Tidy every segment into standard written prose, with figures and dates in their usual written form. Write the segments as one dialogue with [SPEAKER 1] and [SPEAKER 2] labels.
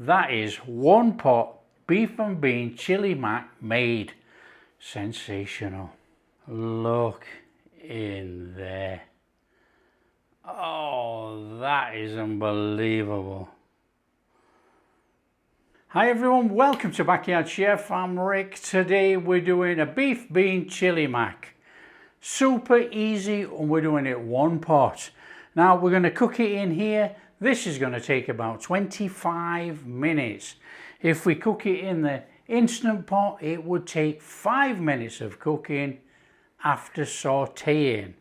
[SPEAKER 1] That is 1 pot beef and bean chili mac made. Sensational. Look in there. Oh, that is unbelievable. Hi everyone, welcome to Backyard Chef. I'm Rick. Today we're doing a beef bean chili mac. Super easy, and we're doing it 1 pot. Now we're going to cook it in here. This is going to take about 25 minutes. If we cook it in the instant pot, it would take 5 minutes of cooking after sauteing.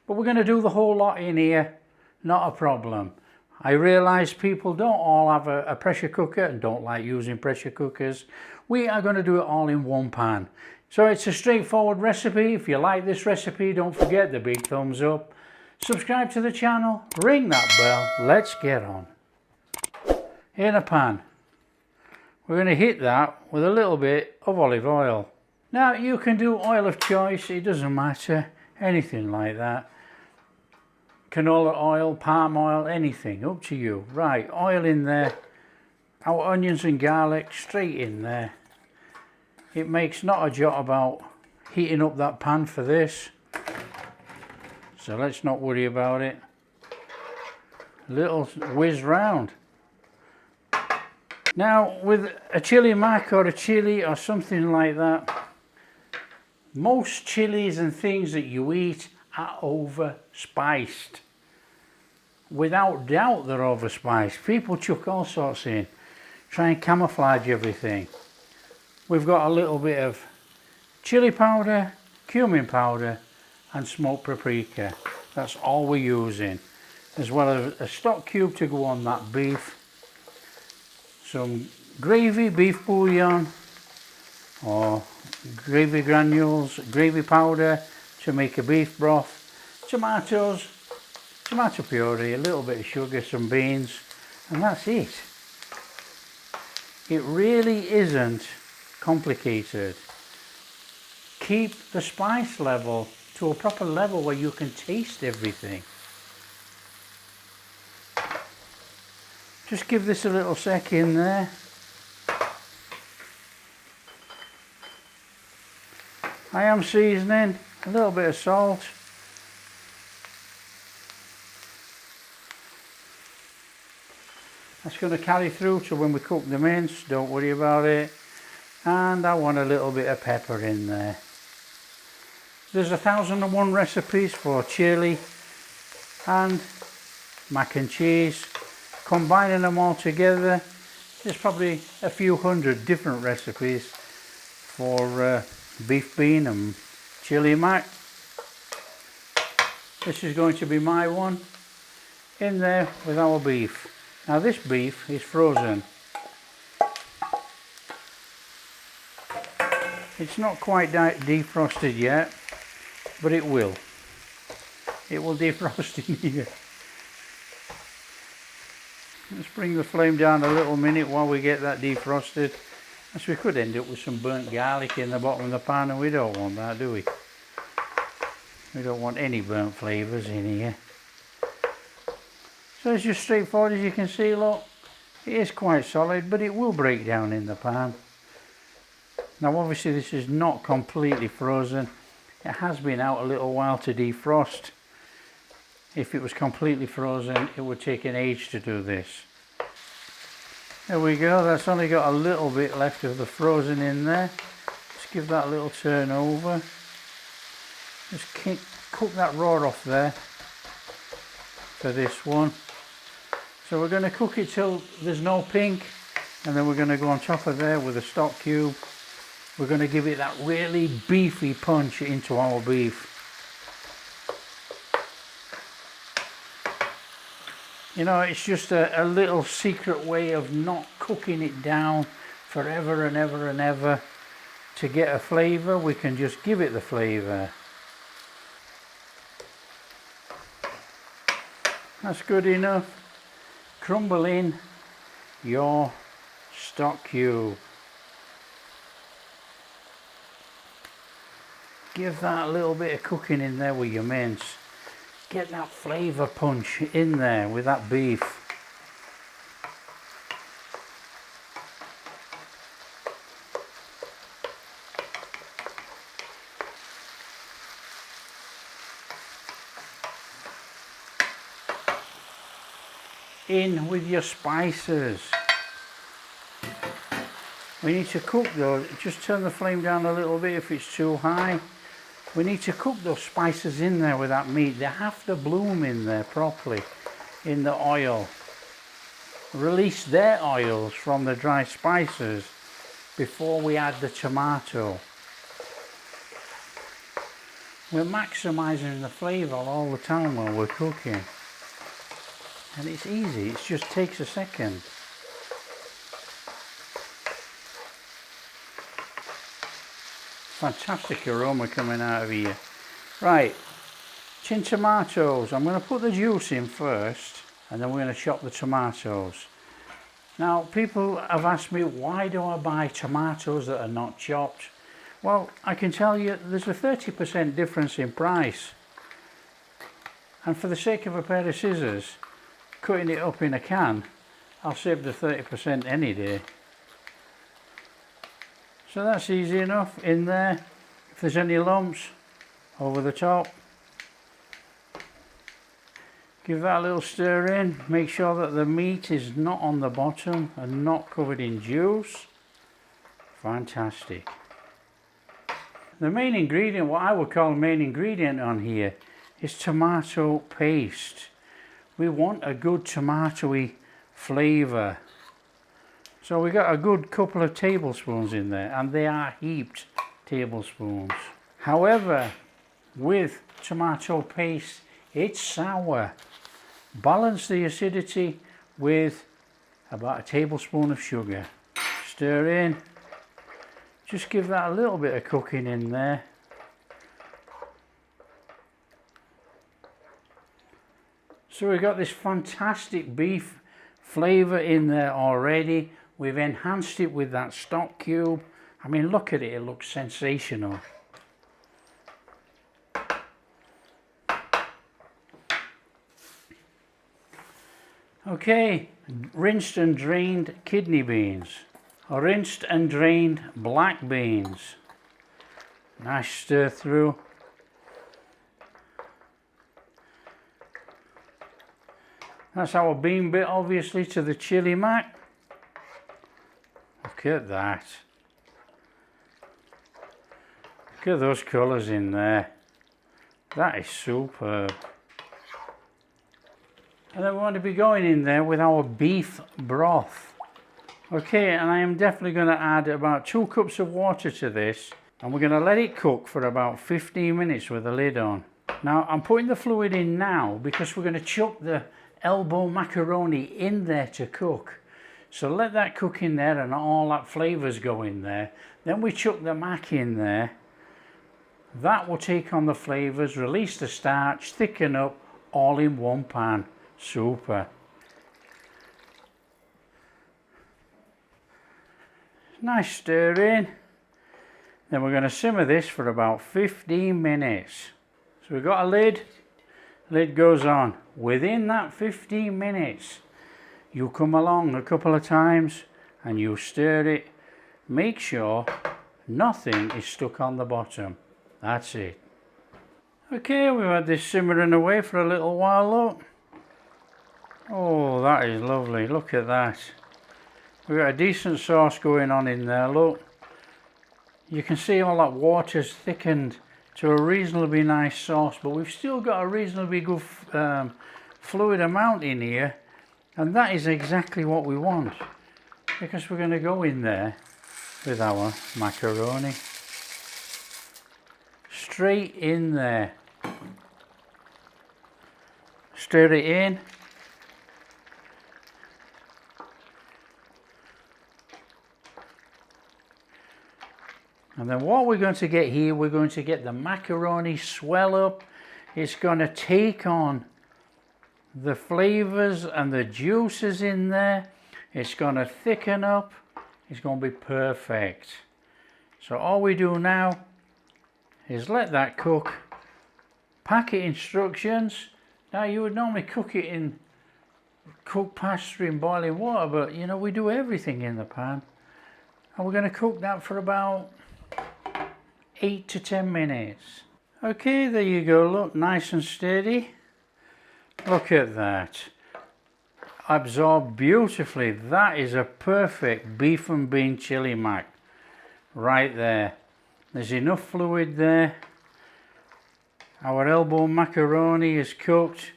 [SPEAKER 1] But we're going to do the whole lot in here, not a problem. I realise people don't all have a pressure cooker and don't like using pressure cookers. We are going to do it all in 1 pan. So it's a straightforward recipe. If you like this recipe, don't forget the big thumbs up. Subscribe to the channel, ring that bell, let's get on. In a pan, we're going to hit that with a little bit of olive oil. Now you can do oil of choice, it doesn't matter, anything like that. Canola oil, palm oil, anything, up to you. Right, oil in there, our onions and garlic straight in there. It makes not a jot about heating up that pan for this, so let's not worry about it. Little whiz round. Now with a chili mac or a chili or something like that, most chilies and things that you eat are over spiced. Without doubt they're over spiced. People chuck all sorts in, try and camouflage everything. We've got a little bit of chili powder, cumin powder and smoked paprika. That's all we're using. As well as a stock cube to go on that beef. Some gravy, beef bouillon or gravy granules, gravy powder to make a beef broth, tomatoes, tomato puree, a little bit of sugar, some beans, and that's it. It really isn't complicated. Keep the spice level to a proper level where you can taste everything. Just give this a little sec in there. I am seasoning, a little bit of salt. That's going to carry through to when we cook the mince, don't worry about it. And I want a little bit of pepper in there. There's 1001 recipes for chili and mac and cheese. Combining them all together, there's probably a few hundred different recipes for beef bean and chili mac. This is going to be my one in there with our beef. Now this beef is frozen. It's not quite defrosted yet, but it will. It will defrost in here. Let's bring the flame down a little minute while we get that defrosted, as we could end up with some burnt garlic in the bottom of the pan, and we don't want that, do we? We don't want any burnt flavours in here. So it's just straightforward, as you can see. Look, it is quite solid, but it will break down in the pan. Now obviously this is not completely frozen. It has been out a little while to defrost. If it was completely frozen, it would take an age to do this. There we go, that's only got a little bit left of the frozen in there. Just give that a little turn over. Just cook that raw off there for this one. So we're going to cook it till there's no pink, and then we're going to go on top of there with a stock cube. We're going to give it that really beefy punch into our beef. You know, it's just a little secret way of not cooking it down forever and ever and ever. To get a flavour, we can just give it the flavour. That's good enough. Crumble in your stock cube. Give that a little bit of cooking in there with your mince. Get that flavour punch in there with that beef. in with your spices. We need to cook those. Just turn the flame down a little bit if it's too high. We need to cook those spices in there with that meat. They have to bloom in there properly in the oil. Release their oils from the dry spices before we add the tomato. We're maximising the flavour all the time when we're cooking. And it's easy, it just takes a second. Fantastic aroma coming out of here. Right, tin tomatoes. I'm going to put the juice in first and then we're going to chop the tomatoes. Now people have asked me, why do I buy tomatoes that are not chopped? Well, I can tell you there's a 30% difference in price. And for the sake of a pair of scissors, cutting it up in a can, I'll save the 30% any day. So that's easy enough in there. If there's any lumps, over the top. Give that a little stir in. Make sure that the meat is not on the bottom and not covered in juice. Fantastic. The main ingredient, what I would call the main ingredient on here, is tomato paste. We want a good tomatoey flavour. So we got a good couple of tablespoons in there, and they are heaped tablespoons. However, with tomato paste, it's sour. Balance the acidity with about a tablespoon of sugar. Stir in. Just give that a little bit of cooking in there. So we've got this fantastic beef flavour in there already. We've enhanced it with that stock cube. I mean, look at it, it looks sensational. Okay, rinsed and drained kidney beans. Rinsed and drained black beans. Nice stir through. That's our bean bit, obviously, to the chili mac. Look at that. Look at those colours in there. That is superb. And then we want to be going in there with our beef broth. Okay, and I am definitely going to add about 2 cups of water to this. And we're going to let it cook for about 15 minutes with the lid on. Now, I'm putting the fluid in now because we're going to chuck the elbow macaroni in there to cook. So let that cook in there and all that flavours go in there. Then we chuck the mac in there. That will take on the flavours, release the starch, thicken up, all in one pan. Super. Nice stir in. Then we're going to simmer this for about 15 minutes. So we've got a lid. Lid goes on. Within that 15 minutes, you come along a couple of times and you stir it. Make sure nothing is stuck on the bottom. That's it. Okay, we've had this simmering away for a little while, look. Oh, that is lovely. Look at that. We've got a decent sauce going on in there, look. You can see all that water's thickened to a reasonably nice sauce, but we've still got a reasonably good fluid amount in here, and that is exactly what we want, because we're going to go in there with our macaroni. Straight in there. Stir it in. And then what we're going to get here, we're going to get the macaroni swell up. It's going to take on the flavours and the juices in there. It's going to thicken up. It's going to be perfect. So all we do now is let that cook. Packet instructions. Now you would normally cook pasta in boiling water, but you know, we do everything in the pan. And we're going to cook that for about 8 to 10 minutes. Okay, there you go, look, nice and steady. Look at that. absorb beautifully. That is a perfect beef and bean chili mac right there. There's enough fluid there. Our elbow macaroni is cooked.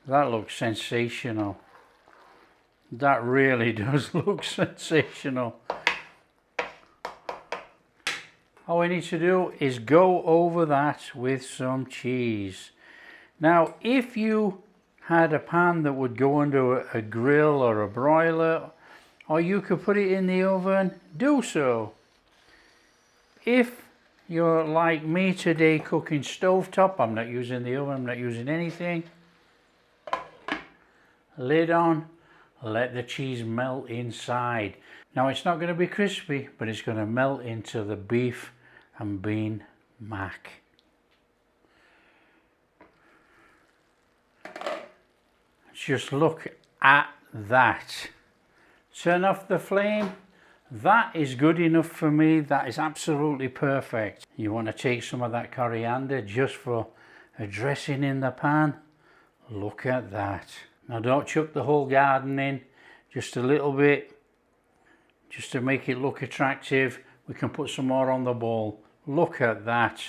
[SPEAKER 1] That looks sensational. That really does look sensational. All we need to do is go over that with some cheese. Now, if you had a pan that would go under a grill or a broiler, or you could put it in the oven, do so. If you're like me today, cooking stovetop, I'm not using the oven, I'm not using anything. Lid on, let the cheese melt inside. Now, it's not going to be crispy, but it's going to melt into the beef and bean mac. Just look at that. Turn off the flame. That is good enough for me. That is absolutely perfect. You want to take some of that coriander just for a dressing in the pan. Look at that. Now, don't chuck the whole garden in, just a little bit, just to make it look attractive. We can put some more on the bowl. Look at that.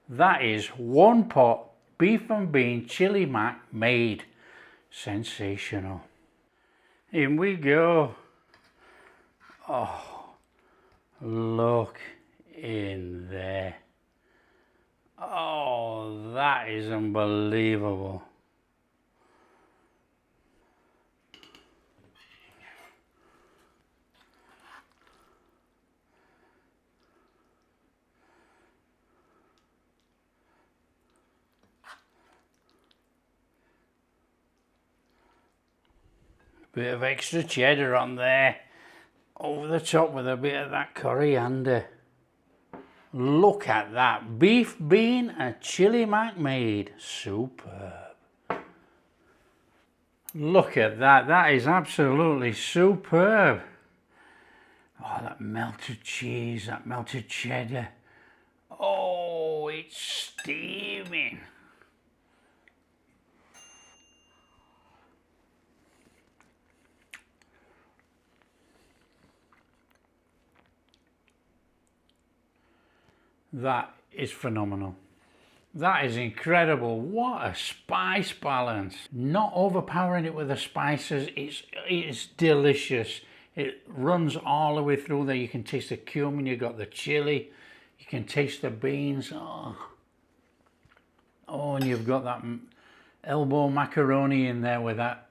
[SPEAKER 1] That is one pot beef and bean chili mac made. Sensational. In we go. Oh, look in there. Oh, that is unbelievable. Bit of extra cheddar on there, over the top with a bit of that coriander. Look at that, beef, bean and chili mac made. Superb. Look at that, that is absolutely superb. Oh, that melted cheese, that melted cheddar. Oh, it's steaming. That is phenomenal. That is incredible. What a spice balance. Not overpowering it with the spices. It's delicious. It runs all the way through there. You can taste the cumin, you got the chili, you can taste the beans. Oh, and you've got that elbow macaroni in there with that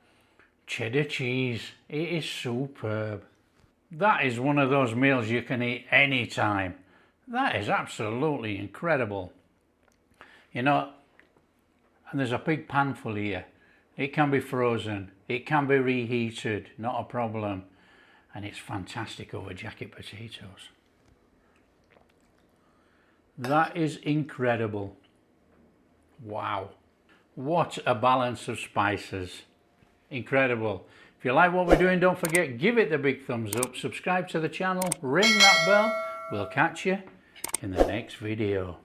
[SPEAKER 1] cheddar cheese. It is superb. That is one of those meals you can eat anytime. That is absolutely incredible. You know, and there's a big pan full here. It can be frozen, it can be reheated, not a problem. And it's fantastic over jacket potatoes. That is incredible. Wow. What a balance of spices. Incredible. If you like what we're doing, don't forget, give it the big thumbs up, subscribe to the channel, ring that bell. We'll catch you in the next video.